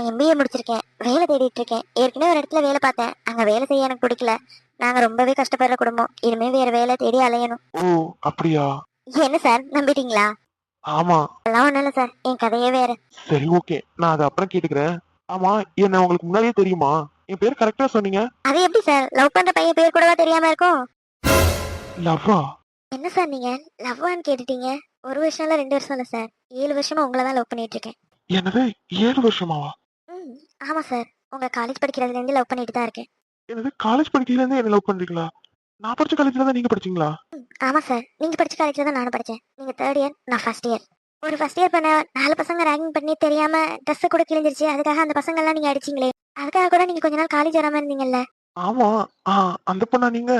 MBA முடிச்சிருக்கேன், வேலை தேடிட்டு இருக்கேன். ஏற்கனவே ஒரு இடத்துல வேலை பார்த்தேன், அங்க வேலை செய்ய எனக்கு பிடிக்கல. நாங்க ரொம்பவே கஷ்டப்படுற குடும்பம், இனிமே வேற வேலை தேடி அலையணும். ஓ, அப்படியா? என்ன சார் நம்பிட்டீங்களா? ஆமா. அதெல்லாம் ஒண்ணும் இல்ல சார், என் கதையே வேற. சரி, ஓகே, நான் அதை அப்புறம் கேட்டுக்கிறேன். ஆமா, என்ன உங்களுக்கு முன்னாடியே தெரியுமா? என் பேர் கரெக்டா சொன்னீங்க. அது எப்படி சார் லவ் பண்ற பையன் பேர் கூடவா தெரியாம இருக்கும்? லவ்வா? என்ன சார் நீங்க லவ்வான்னு கேட்டுட்டீங்க? ஒரு வருஷம் இல்ல 2 வருஷம் இல்ல சார், 7 வருஷமா உங்களை தான் லவ் பண்ணிட்டு இருக்கேன். என்னது? 7 வருஷமாவா? ம். ஆமா சார், உங்க காலேஜ் படிக்கிறதுல இருந்து லவ் பண்ணிட்டு தான் இருக்கேன். என்னது, காலேஜ் படிக்கையில இருந்து என்ன லவ் பண்றீங்களா? நான் படிச்ச காலேஜ்ல தான் நீங்க படிச்சீங்களா? ஆமா சார், நீங்க படிச்ச காலேஜ்ல தான் நானும் படிச்சேன். நீங்க தேர்ட் இயர், நான் ஃபர்ஸ்ட் இயர். ஒரு ஃபர்ஸ்ட் இயர் பண்ண 4 பசங்க ரேகிங் பண்ணி தெரியாம ட்ரெஸ் கூட கிழிஞ்சிருச்சு, அதுக்காக அந்த பசங்க எல்லாம் நீங்க அடிச்சீங்களே, அதுக்காக கூட நீங்க கொஞ்ச நாள் காலேஜ் வராம இருந்தீங்கல்ல? ஆமா. ஆ, அந்த பொண்ணா நீங்க?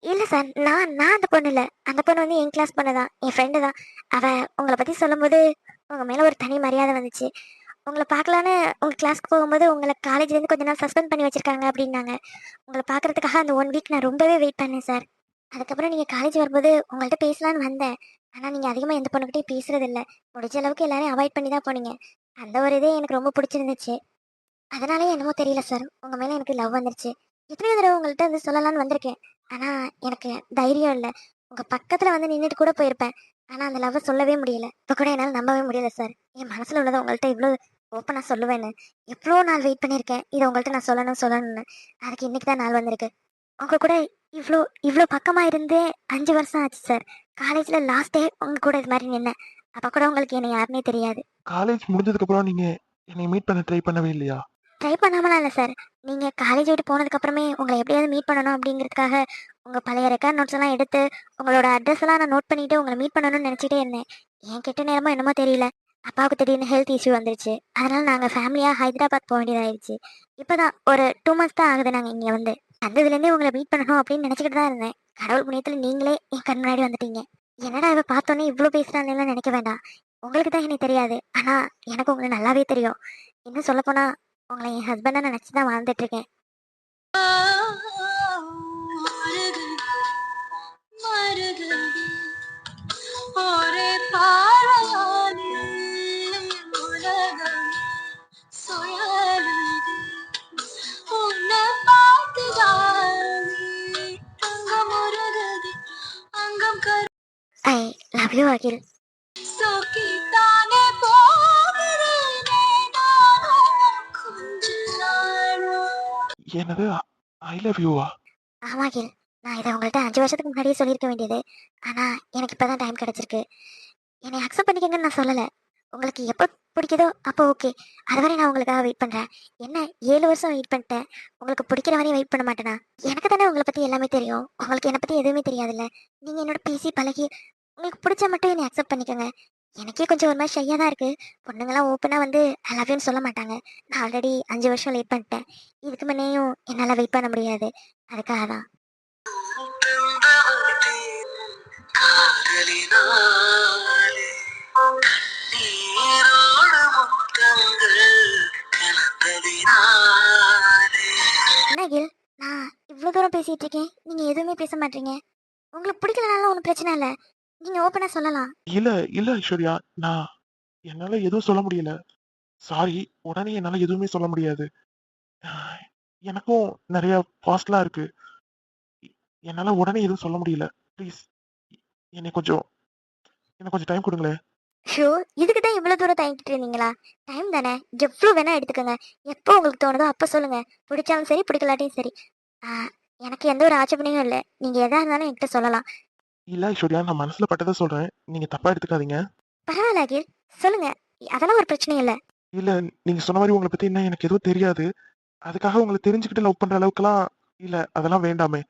இல்ல சார், நான் அந்த பொண்ணு இல்ல. அந்த பொண்ணு வந்து என் கிளாஸ் பொண்ணு தான், என் ஃப்ரெண்டு தான். அவ உங்களை பத்தி சொல்லும்போது உங்க மேல ஒரு தனி மரியாதை வந்துச்சு. உங்களை பார்க்கலான்னு உங்க கிளாஸ்க்கு போகும்போது உங்களை காலேஜ்ல இருந்து கொஞ்ச நாள் சஸ்பெண்ட் பண்ணி வச்சிருக்காங்க அப்படின்னாங்க. உங்களை பார்க்கறதுக்காக அந்த 1 வீக் நான் ரொம்பவே வெயிட் பண்ணேன் சார். அதுக்கப்புறம் நீங்க காலேஜ் வரும்போது உங்கள்ட்ட பேசலான்னு வந்தேன். ஆனா நீங்க அதிகமா எந்த பொண்ணுகிட்டயும் பேசுறது இல்ல. முடிஞ்ச அளவுக்கு எல்லாரையும் அவாய்ட் பண்ணி தான் போனீங்க. அந்த ஒரு இதே எனக்கு ரொம்ப பிடிச்சிருந்துச்சு. அதனாலயே என்னமோ தெரியல சார், உங்க மேல எனக்கு லவ் வந்துருச்சு. எத்தனையோ தடவை உங்கள்ட்ட வந்து சொல்லலாம்னு வந்திருக்கேன். ஆனா எனக்கு தைரியம் இல்ல. உங்க பக்கத்துல வந்து நின்னுட்டு கூட போயிருப்பேன். ஆனா அந்த லவ் சொல்லவே முடியல. இப்ப கூட என்னால நம்பவே முடியல சார். என் மனசுல உள்ளதை உங்கள்ட்ட இவ்வளவு ஓப்பனா சொல்லுவேன்னு எவ்வளோ நாள் வெயிட் பண்ணியிருக்கேன். இதை உங்கள்ட்ட நான் சொல்லணும்னு. அதுக்கு இன்னைக்கு தான் நாள் வந்திருக்கு. உங்க கூட இவ்வளோ இவ்வளோ பக்கமா இருந்தே 5 வருஷம் ஆச்சு சார். காலேஜ்ல லாஸ்ட் டே உங்க கூட இது மாதிரி நின்னேன். அப்ப கூட உங்களுக்கு என்ன யாருன்னே தெரியாது. காலேஜ் முடிஞ்சதுக்கு அப்புறம் நீங்க என்னை மீட் பண்ண ட்ரை பண்ணவே இல்லையா? ட்ரை பண்ணாமலாம் இல்லை சார். நீங்கள் காலேஜ் விட்டு போனதுக்கப்புறமே உங்களை எப்படியாவது மீட் பண்ணணும் அப்படிங்கிறதுக்காக உங்கள் பழைய ரெக்கார்ட் நோட்ஸ் எல்லாம் எடுத்து உங்களோட அட்ரஸ் எல்லாம் நான் நோட் பண்ணிட்டு உங்களை மீட் பண்ணணும்னு நினச்சிட்டே இருந்தேன். ஏன் கெட்ட நேரமோ என்னமோ தெரியல, அப்பாவுக்கு திடீர்னு ஹெல்த் இஷ்யூ வந்துருச்சு. அதனால நாங்கள் ஃபேமிலியாக ஹைதராபாத் போக வேண்டியதாகிடுச்சு. இப்போ தான் ஒரு 2 months தான் ஆகுது நாங்கள் இங்கே வந்து. வந்ததுலேருந்தே உங்களை மீட் பண்ணணும் அப்படின்னு நினச்சிக்கிட்டு தான் இருந்தேன். கடவுள் புண்ணியத்தில் நீங்களே என் கண் முன்னாடி வந்துட்டீங்க. என்னடா இவ பார்த்தோன்னே இவ்வளோ பேசுகிறான்னு நினைக்க வேண்டாம். உங்களுக்கு தான் எனக்கு தெரியாது, ஆனால் எனக்கு உங்களை நல்லாவே தெரியும். இன்னும் சொல்லப்போனால் உங்களை என் ஹஸ்பண்டா நினைச்சு தான் வாழ்ந்துட்டு இருக்கேன். I love you Akhil. என்னது? ஐ லவ் யூவா? ஆமா அகில், நான் இதை உங்கள்கிட்ட 5 வருஷத்துக்கு முன்னாடியே சொல்லியிருக்க வேண்டியது. ஆனா எனக்கு இப்பதான் டைம் கிடைச்சிருக்கு. என்னை அக்செப்ட் பண்ணிக்கங்கன்னு நான் சொல்லலை. உங்களுக்கு எப்போ பிடிக்குதோ அப்போ ஓகே, அதுவரை நான் உங்களுக்காக வெயிட் பண்ணுறேன். என்ன 7 வருஷம் வெயிட் பண்ணிட்டேன், உங்களுக்கு பிடிக்கிற வரையும் வெயிட் பண்ண மாட்டேனா? எனக்கு தானே உங்களை பற்றி எல்லாமே தெரியும், உங்களுக்கு என்னை பற்றி எதுவுமே தெரியாதுல்ல. நீங்கள் என்னோட பேசி பழகி உங்களுக்கு பிடிச்ச மட்டும் என்னை அக்செப்ட் பண்ணிக்கோங்க. எனக்கே கொஞ்சம் ஒரு மாதிரி ஷையாக தான் இருக்குது. பொண்ணுங்களாம் ஓப்பனாக வந்து ஐ லவ் யூன்னு சொல்ல மாட்டாங்க. நான் ஆல்ரெடி 5 வருஷம் வெயிட் பண்ணிட்டேன். இதுக்கு முன்னையும் என்னால் வெயிட் பண்ண முடியாது. அதுக்காக தான். என்ன கில், நான் இவ்வளோ தூரம் பேசிட்டு இருக்கேன், நீங்க எதுவுமே பேச மாட்டீங்க. உங்களுக்கு பிடிக்கலனாலும் ஒன்றும் பிரச்சனை இல்லை, நீங்க ஓப்பனா சொல்லலாம். இல்ல, இல்ல ஐஸ்வர்யா, நான் என்னால எதுவும் சொல்ல முடியல. சாரி. உடனே என்னால எதுவுமே சொல்ல முடியாது. ஆஹ், எனக்கும் நிறைய பாஸ்ட்லாம் இருக்கு. என்னால உடனே எதுவும் சொல்ல முடியல. ப்ளீஸ், என்னை கொஞ்சம் எனக்கு கொஞ்சம் டைம் கொடுங்களேன். ஷோ, இதுக்கு தான் இவ்வளோ தூரம் தயங்கிட்டு இருந்தீங்களா? டைம் தானே, எவ்வளோ வேணா எடுத்துக்கோங்க. எப்போ உங்களுக்கு தோணுதோ அப்போ சொல்லுங்க. பிடிச்சாலும் சரி, பிடிக்கலாட்டியும் சரி. ஆ, எனக்கு எந்த ஒரு ஆட்சேபனையும் இல்லை. நீங்க எதா இருந்தாலும் என்கிட்ட சொல்லலாம். இல்ல ஐஸ்வர்யா, நான் மனசுல பட்டதை சொல்றேன். நீங்க தப்பா எடுத்துக்காதீங்க. பரவாயில்ல அகில், சொல்லுங்க. அதெல்லாம் ஒரு பிரச்சனையும் இல்லை. இல்ல, நீங்க சொன்ன மாதிரி உங்களை பத்தி என்ன எனக்கு எதுவும் தெரியாது. அதுக்காக உங்களை தெரிஞ்சுக்கிட்டு லவ் பண்ற அளவுக்குலாம் இல்ல. அதெல்லாம் வேண்டாமே.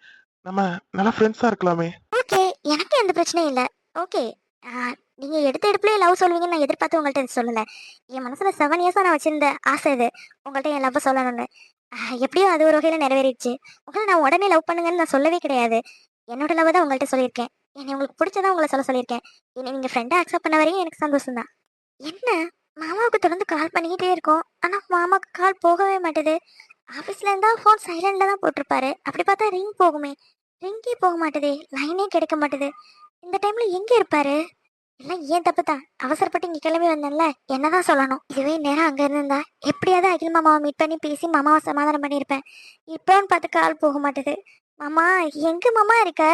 நம்ம நல்லா ஃப்ரெண்ட்ஸா இருக்கலாமே. ஓகே, எனக்கு எந்த பிரச்சனையும் இல்லை. ஓகே. நீங்க எடுத்த எடுப்புலயே லவ் சொல்லுவீங்கன்னு நான் எதிர்பார்த்து உங்கள்ட்ட இது சொல்லல. என் மனசுல 7 இயர்ஸா நான் வச்சிருந்த ஆசை இது, உங்கள்ட்ட என் லவ் சொல்லணும்னு. எப்படியோ அது ஒரு வகையில நிறைவேறிடுச்சு. உங்களை நான் உடனே லவ் பண்ணுங்கன்னு நான் சொல்லவே கிடையாது. என்னோட லவ் தான் உங்கள்ட்ட சொல்லியிருக்கேன். என்னை உங்களுக்கு பிடிச்சதா உங்களை சொல்ல சொல்லியிருக்கேன். என்னை நீங்க ஃப்ரெண்டா அக்செப்ட் பண்ண வரையும் எனக்கு சந்தோஷம் தான். என்ன, மாமாவுக்கு தொடர்ந்து கால் பண்ணிக்கிட்டே இருக்கோம், ஆனா மாமாவுக்கு கால் போகவே மாட்டேது. ஆஃபீஸ்ல இருந்தா ஃபோன் சைலண்ட்ல தான் போட்டிருப்பாரு, அப்படி பார்த்தா ரிங் போகுமே, ரிங்கே போக மாட்டேதே, லைனே கிடைக்க மாட்டேது. இந்த டைம்ல எங்க இருப்பாரு? எல்லாம் ஏன் தப்பு தான். அவசரப்பட்டு இங்க கிளம்பி வந்தேன்ல, என்னதான் சொல்லணும். இதுவே நேரம் அங்க இருந்திருந்தா எப்படியாவது அகில் மாமாவை மீட் பண்ணி பேசி மாமாவை சமாதானம் பண்ணியிருப்பேன். இப்போன்னு பார்த்து கால் போக மாட்டுது. மாமா, எங்க மாமா இருக்க?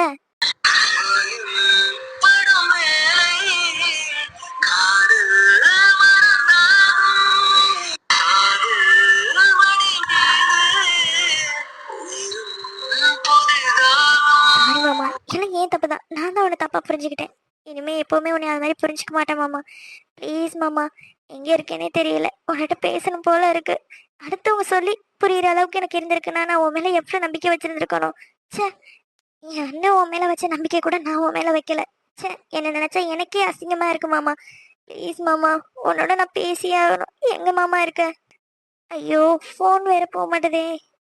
சாரி மாமா, எல்லாம் ஏன் தப்பு தான். நான் தான் உன்னை தப்பா புரிஞ்சுக்கிட்டேன். இனிமே எப்பவுமே உன்னை அது மாதிரி புரிஞ்சுக்க மாட்டேன் மாமா. ப்ளீஸ் மாமா, எங்க இருக்கேனே தெரியல. உன்கிட்ட பேசணும் போல இருக்கு. அடுத்தவங்க சொல்லி புரியுற அளவுக்கு எனக்கு இருந்திருக்குன்னா நான் உன் மேல எவ்வளவு நம்பிக்கை வச்சிருந்திருக்கணும். ச்சே, என் அண்ணன் உன் மேல வச்ச நம்பிக்கை கூட நான் உன் மேல வைக்கல. ச்சே, என்ன நினைச்சா எனக்கே அசிங்கமா இருக்கு மாமா. ப்ளீஸ் மாமா, உன்னோட நான் பேசியே ஆகணும். எங்க மாமா இருக்க? ஐயோ, ஃபோன் வேற போக மாட்டேதே.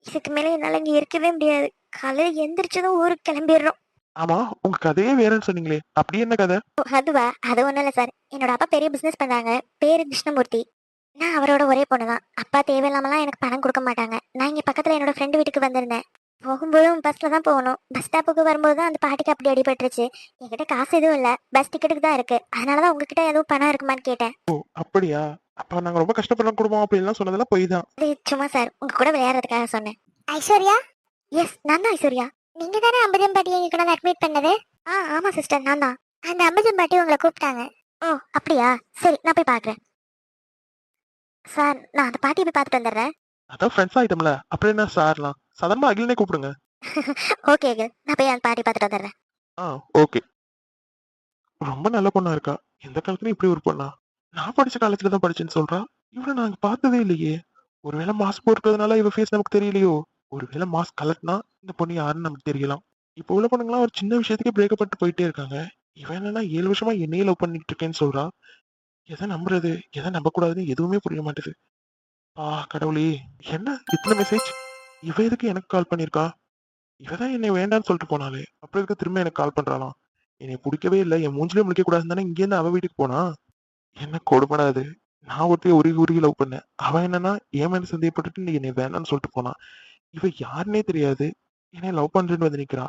இதுக்கு மேல என்னால இங்க இருக்கவே முடியாது. காலையில எந்திரிச்சதும் ஊருக்கு கிளம்பிடுறோம். ஆமா, உங்க கதையே வேறன்னு சொன்னீங்களே, அப்படி என்ன கதை? ஓ, அதுவா? அது ஒன்றும் இல்லை சார். என்னோட அப்பா பெரிய பிஸ்னஸ் பண்ணுறாங்க. பேரு கிருஷ்ணமூர்த்தி. நான் அவரோட ஒரே பொண்ணு தான். அப்பா தேவையில்லாமலாம் எனக்கு பணம் கொடுக்க மாட்டாங்க. நான் இங்கே பக்கத்தில் என்னோட ஃப்ரெண்டு வீட்டுக்கு வந்திருந்தேன். போகும்போதும் பஸ்ஸில் தான் போகணும். பஸ் ஸ்டாப்புக்கு வரும்போது தான் அந்த பாட்டிக்கு அப்படி அடிபட்டுருச்சு. என்கிட்ட காசு எதுவும் இல்லை, பஸ் டிக்கெட்டுக்கு தான் இருக்கு. அதனால தான் உங்ககிட்ட எதுவும் பணம் இருக்குமான்னு கேட்டேன். ஓ, அப்படியா? அப்ப நாங்க ரொம்ப கஷ்டப்படுற குடும்பம் அப்படின்லாம் சொன்னதெல்லாம் பொய் தான். அது சும்மா சார், உங்க கூட விளையாடுறதுக்காக சொன்னேன். ஐஸ்வர்யா? எஸ், நான் தான் ஐஸ்வர்யா. நீங்க தானே அம்பதம் பாட்டி எங்க கூட அட்மிட் பண்ணது? ஆமா சிஸ்டர், நான் தான். அந்த அம்பதம் பாட்டி உங்களை கூப்பிட்டாங்க. ஓ, அப்படியா? சரி, நான் போய் பார்க்குறேன். சார், நான் அந்த பாட்டியை போய் பார்த்துட்டு வந்துடுறேன். அதான் ஃப்ரெண்ட்ஸ் ஆயிட்டம்ல, அப்புறம் என்ன சார்லாம்? சாதாரணமா அகிலனே கூப்பிடுங்க. ஓகே அகில், நான் போய் அந்த பாட்டி பார்த்துட்டு வந்துடுறேன். ஆ, ஓகே. ரொம்ப நல்ல பொண்ணா இருக்கா. எந்த காலத்துலயும் இப்படி ஒரு பொண்ணா? நான் படிச்ச காலத்துல தான் படிச்சேன்னு சொல்றா. இவளை நாங்க பார்த்ததே இல்லையே. ஒருவேளை மாஸ்க் போட்டுறதுனால இவ ஃபேஸ் நமக்கு தெரியலையோ? ஒருவேளை மாஸ்க் கலட்டினா இந்த பொண்ணு யாருன்னு நமக்கு தெரியலாம். இப்போ உள்ள பொண்ணுங்களாம் ஒரு சின்ன விஷயத்துக்கே பிரேக்கப் பண்ணிட்டு போயிட்டே இருக்காங்க. இவன் என்னன்னா 7 வருஷமா என்னையே லவ் பண்ணிட்டு இருக்கேன்னு சொல்றா. எதை நம்புறது, எதை நம்பக்கூடாதுன்னு எதுவுமே புரிய மாட்டேது. கடவுளே! என்ன இத்தனை மெசேஜ்? இவ எதுக்கு எனக்கு கால் பண்ணியிருக்கா? இவ தான் என்னை வேண்டான்னு சொல்லிட்டு போனாளே. அப்புறம் எதுக்கு திரும்ப எனக்கு கால் பண்றாளாம்? என்னை பிடிக்கவே இல்லை, என் மூஞ்சிலே முழிக்க கூடாதுன்னு தானே இங்கேருந்து அவ வீட்டுக்கு போனா. என்ன கொடுமைடா இது. நான் ஒருத்தைய உருகி உருகி லவ் பண்ணேன். அவன் என்னன்னா என் மேல சந்தேகப்பட்டுட்டு நீ என்னை வேணாம்னு சொல்லிட்டு போனான். இவ யாருன்னே தெரியாது. என்னை லவ் பண்றேன்னு வந்து நிக்கிறா.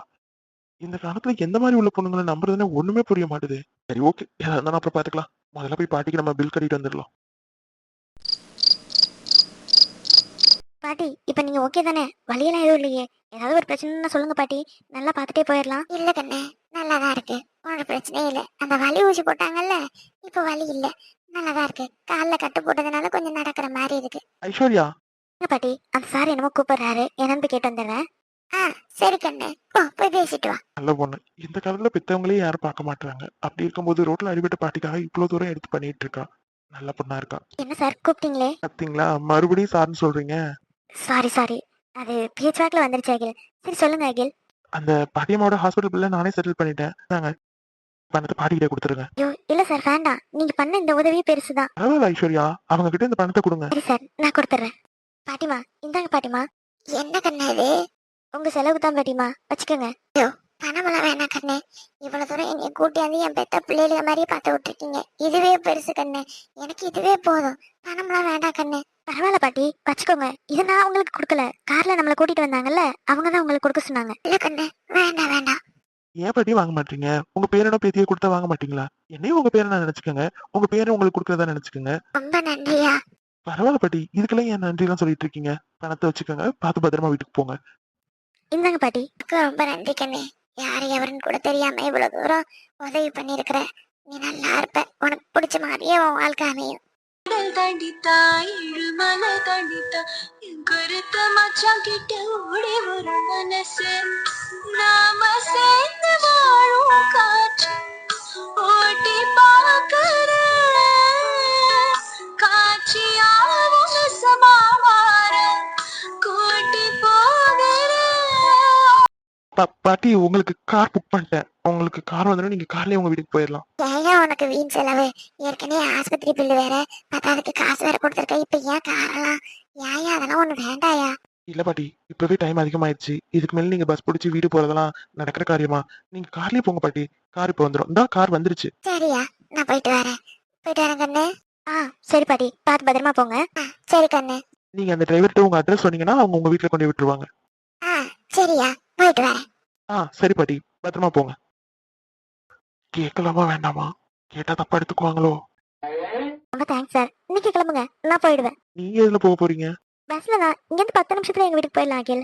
இந்த காலத்துல எந்த மாதிரி உள்ள பொண்ணுங்களை நம்புறதுன்னு ஒண்ணுமே புரிய மாட்டுது. சரி, ஓகே, ஏதா இருந்தாலும் அப்புறம் பாத்துக்கலாம். முதல்ல போய் பாட்டிக்கு நம்ம பில் கட்டிட்டு வந்துடலாம். பாட்டி, இப்போ நீங்க ஓகே தானே? வழியெல்லாம் எதுவும் இல்லையே? ஏதாவது ஒரு பிரச்சனைன்னா சொல்லுங்க பாட்டி, நல்லா பார்த்துட்டே போயிடலாம். இல்ல கண்ணே, நல்லா தான் இருக்கு. ஒன்றும் பிரச்சனையே இல்லை. அந்த வலி ஊசி போட்டாங்கல்ல, இப்போ வலி இல்லை. நல்லா தான் இருக்கு. காலில் கட்டு போட்டதுனால கொஞ்சம் நடக்கிற மாதிரி இருக்கு. ஐஸ்வர்யா, என்ன பாட்டி, அந்த சார் என்னமோ கூப்பிடுறாரு, என்னன்னு போய் கேட்டு வந்துடுறேன். சரி கண்ணு, போ போய் பேசிட்டு வா. நல்ல பொண்ணு. இந்த காலத்துல பெத்தவங்களே யாரும் பார்க்க மாட்டாங்க. அப்படி இருக்கும்போது ரோட்ல அடிபட்ட பாட்டிக்காக இவ்வளவு தூரம் எடுத்து பண்ணிட்டு இருக்கா. நல்ல பொண்ணா இருக்கா. என்ன சார் கூப்பிட்டீங்களே? பாத்தீங்களா, மறுபடியும் சார்ன்னு சொல்றீங்க. சாரி, அது பேச்சுவாக்கில் வந்துருச்சு அகில். சரி சொல்லுங்க அகில். அந்த பாட்டியம்மாவோட ஹாஸ்பிட்டல் பில்ல நானே செட்டில் பண்ணிட்டேன். நாங்க பணத்தை பாட்டிக்கிட்ட கொடுத்துருங்க. ஐயோ இல்ல சார், வேண்டாம். நீங்க பண்ண இந்த உதவியே பெருசுதான். பரவாயில்ல ஐஸ்வர்யா, அவங்க கிட்ட இந்த பணத்தை கொடுங்க. சரி சார், நான் கொடுத்துட்றேன். பாட்டிமா, இந்தாங்க பாட்டிமா. என்ன கண்ணு இது? உங்க செலவுக்கு தான் பாட்டிமா, வச்சுக்கோங்க. ஐயோ, பணமெல்லாம் வேணாம் கண்ணு. இவ்வளவு தூரம் என்னை கூட்டியாந்து என் பெத்த பிள்ளைகள மாதிரி பார்த்து விட்டுருக்கீங்க. இதுவே பெருசு கண்ணு. எனக்கு இதுவே போதும். பணமெல்லாம் வேண்டாம் கண்ணு. பரவாயில்ல பாட்டி, வச்சுக்கோங்க. இது நான் உங்களுக்கு கொடுக்கல. கார்ல நம்மளை கூட்டிட்டு வந்தாங்கல்ல, அவங்க தான் உங்களுக்கு கொடுக்க சொன்னாங்க. இல்ல கண்ணு, வேண்டாம். ஏன் பாட்டி வாங்க மாட்டீங்க? உங்க பேரனோ பேத்தியோ கொடுத்தா வாங்க மாட்டீங்களா? என்னையும் உங்க பேரை நான் நினைச்சுக்கோங்க. உங்க பேரை உங்களுக்கு கொடுக்கறதா நினைச்சுக்கோங்க. ரொம்ப நன்றியா. பரவாயில்ல பாட்டி, இதுக்கெல்லாம் ஏன் நன்றி எல்லாம் சொல்லிட்டு இருக்கீங்க? பணத்தை வச்சுக்கோங்க, பார்த்து பத்திரமா வீட்டுக்கு போங்க. இந்தாங்க பாட்டி. ரொம்ப நன்றி கண்ணே. யாரு எவருன்னு கூட தெரியாம இவ்வளவு தூரம் உதவி பண்ணிருக்கிற. நீ நல்லா இருப்ப. உனக்கு பிடிச்ச மாதிரியே உன் வாழ்க்கை அமையும். தண்டித்தா இழுமலை தண்டித்தா கருத்த மச்சான் கிட்ட ஓடி வரும் மனசு நாம சேர்ந்து வாழும் காற்று ஓட்டி பார்க்கிற காட்சியாவும் சமாவார கூட்டி போகிற. பாட்டி, உங்களுக்கு கார் புக் பண்ணிட்டேன். உங்களுக்கு கார் வந்துடும், நீங்க கார்லயே உங்க வீட்டுக்கு போயிடலாம். ஏன் உனக்கு வீண் செலவு? ஏற்கனவே ஆஸ்பத்திரி பில்லு வேற, பத்தாவதுக்கு காசு வேற கொடுத்துருக்க. இப்ப ஏன் காரெல்லாம்? ஏன் அதெல்லாம் ஒண்ணு வேண்டாயா? இல்ல பாட்டி, இப்பவே டைம் அதிகமாயிடுச்சு. இதுக்கு மேல நீங்க பஸ் பிடிச்சி வீடு போறதெல்லாம் நடக்கிற காரியமா? நீங்க கார்லயே போங்க பாட்டி. கார் இப்ப வந்துடும். இந்த கார் வந்துருச்சு. சரியா, நான் போயிட்டு வரேன் கண்ணு. சரி பாட்டி, பார்த்து பத்திரமா போங்க. சரி கண்ணு. நீங்க அந்த டிரைவர்கிட்ட உங்க அட்ரஸ் சொன்னீங்கன்னா அவங்க உங்க வீட்டுல கொண்டு போய் விட்டுருவாங்க. சரியா, போயிட்டு வரேன். சரி பாட்டி, பத்திரமா போங்க. கேட்கலாமா வேண்டாமா? கேட்டா தப்பா எடுத்துக்குவாங்களோ? ரொம்ப தேங்க்ஸ் சார். இன்னைக்கு கிளம்புங்க, நான் போயிடுவேன். நீங்க எதுல போக போறீங்க? பஸ்ல தான். இங்கேருந்து 10 நிமிஷத்துல எங்க வீட்டுக்கு போயிடலாம் அகில்.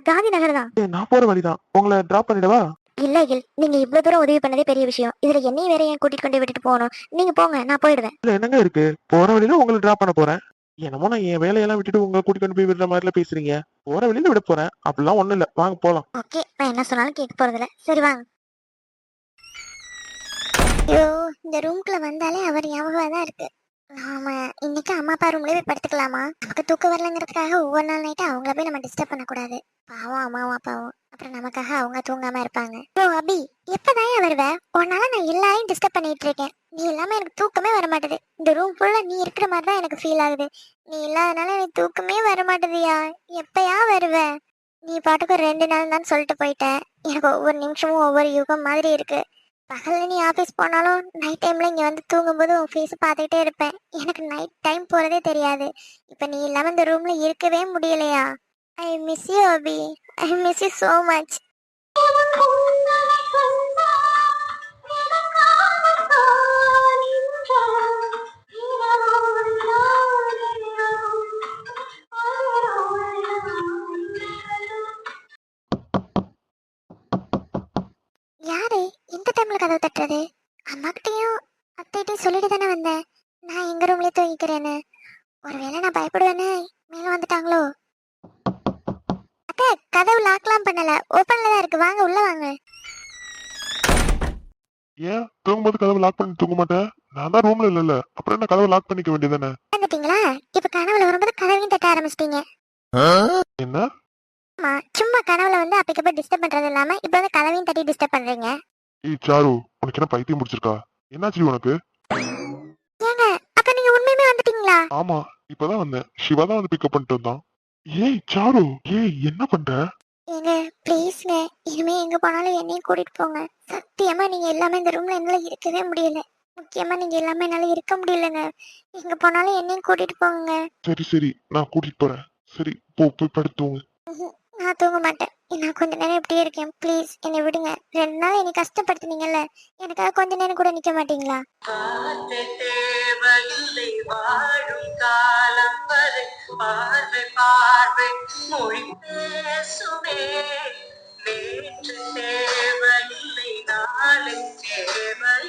காந்தி நகர் தான். நான் போற வழிதான், உங்களை டிராப் பண்ணிடவா? இல்ல அகில், நீங்க இவ்வளவு தூரம் உதவி பண்ணதே பெரிய விஷயம். இதுல என்னையும் வேற ஏன் கூட்டிட்டு கொண்டு விட்டுட்டு போகணும்? நீங்க போங்க, நான் போயிடுவேன். இல்ல என்னங்க இருக்கு, போற வழியில உங்களை டிராப் பண்ண போறேன். என்னமோ நான் என் வேலையெல்லாம் விட்டுட்டு உங்களை கூட்டிட்டு கொண்டு போய் விடுற மாதிரில பேசுறீங்க. போற வழியில விட போறேன், அப்படிலாம் ஒண்ணும் இல்ல, வாங்க போலாம். ஓகே, நான் என்ன சொன்னாலும் கேட்க போறதில்ல. சரி வாங்க. ஐயோ, இந்த ரூம்குள்ள வந்தாலே அவர் ஞாபகம் தான் இருக்கு. நாம இன்னைக்கு அம்மா அப்பா ரூம்லயே போய் படுத்துக்கலாமா? நமக்கு தூக்கம் வரலங்கிறதுக்காக ஒவ்வொரு நாள் நைட்டு அவங்கள போய் நம்ம டிஸ்டர்ப் பண்ணக்கூடாது. பாவம் அம்மாவும் அப்பாவும், அப்புறம் நமக்காக அவங்க தூங்காம இருப்பாங்க. ஓ அபி, எப்பதான் வருவ? உன்னால நான் எல்லாரையும் டிஸ்டர்ப் பண்ணிட்டு இருக்கேன். நீ இல்லாம எனக்கு தூக்கமே வர மாட்டேது. இந்த ரூம் ஃபுல்லா நீ இருக்கிற மாதிரி தான் எனக்கு ஃபீல் ஆகுது. நீ இல்லாதனால எனக்கு தூக்கமே வர மாட்டேதுயா. எப்பயா வருவ? நீ பாட்டுக்கு 2 நாள் தான் சொல்லிட்டு போயிட்ட. எனக்கு ஒவ்வொரு நிமிஷமும் ஒவ்வொரு யுகம் மாதிரி இருக்கு. பகல்ல நீ ஆஃபீஸ் போனாலும் நைட் டைம்ல இங்க வந்து தூங்கும்போது உன் ஃபேஸ் பார்த்துக்கிட்டே இருப்பேன். எனக்கு நைட் டைம் போறதே தெரியாது. இப்ப நீ இல்லாம இந்த ரூம்ல இருக்கவே முடியலையா? I miss you Abhi. I miss you so much. யாரு இந்த டைம்ல கதவு தட்டுறது? அம்மாக்கிட்டையும் அத்தைகிட்டையும் சொல்லிட்டு தானே வந்தேன் நான் எங்க ரூம்லயே தூங்கிக்கிறேன்னு. ஒருவேளை நான் பயப்படுவேன்னு மேல வந்துட்டாங்களோ? அத்தை, கதவு லாக்லாம் பண்ணல, ஓப்பன்ல தான் இருக்கு. வாங்க உள்ள வாங்க. ஏன் தூங்கும்போது கதவை லாக் பண்ணி தூங்க மாட்டேன்? நான் தான் ரூம்ல இல்ல, அப்புறம் என்ன கதவை லாக் பண்ணிக்க வேண்டியதானே? வந்துட்டீங்களா? இப்ப கனவுல வரும்போது கதவையும் தட்ட ஆரம்பிச்சிட்டீங்க. என்ன? ஆமா, சும்மா கனவுல வந்து அப்பக்கப்ப டிஸ்டர்ப் பண்றது இல்லாம இப்ப வந்து கதவையும் தட்டி டிஸ்டர்ப் பண்றீங்க. ஏய் சாரு, உனக்கு என்ன பைத்தியம் முடிச்சிருக்கா? என்னாச்சு உனக்கு? ஏங்க, அப்ப நீங்க உண்மையுமே வந்துட்டீங்களா? ஆமா, இப்பதான் வந்தேன். சிவா தான் வந்து பிக்கப் பண்ணிட்டு வந்தான். ஏய் சாரு, ஏய் என்ன பண்ற? ஏங்க ப்ளீஸ்ங்க, இனிமே எங்க போனாலும் என்னையும் கூட்டிட்டு போங்க. சத்தியமா நீங்க எல்லாமே இந்த ரூம்ல என்னால இருக்கவே முடியல. முக்கியமா நீங்க எல்லாமே என்னால இருக்க முடியலங்க. எங்க போனாலும் என்னையும் கூட்டிட்டு போங்க. சரி சரி, நான் கூட்டிட்டு போறேன். சரி போ, போய் படுத்துங்க. நான் தூங்க மாட்டேன். நான் கொஞ்ச நேரம் இப்படியே இருக்கேன். ப்ளீஸ் என்னை விடுங்க. 2 நாள் என்னை கஷ்டப்படுத்துனீங்கல்ல, எனக்காக கொஞ்ச நேரம் கூட நிக்க மாட்டீங்களா? பார்த்து தேவையில்லை வாழும் காலம் வரை பார்வை பார்வை மொழி பேசுமே நேற்று தேவையில்லை நாளை தேவை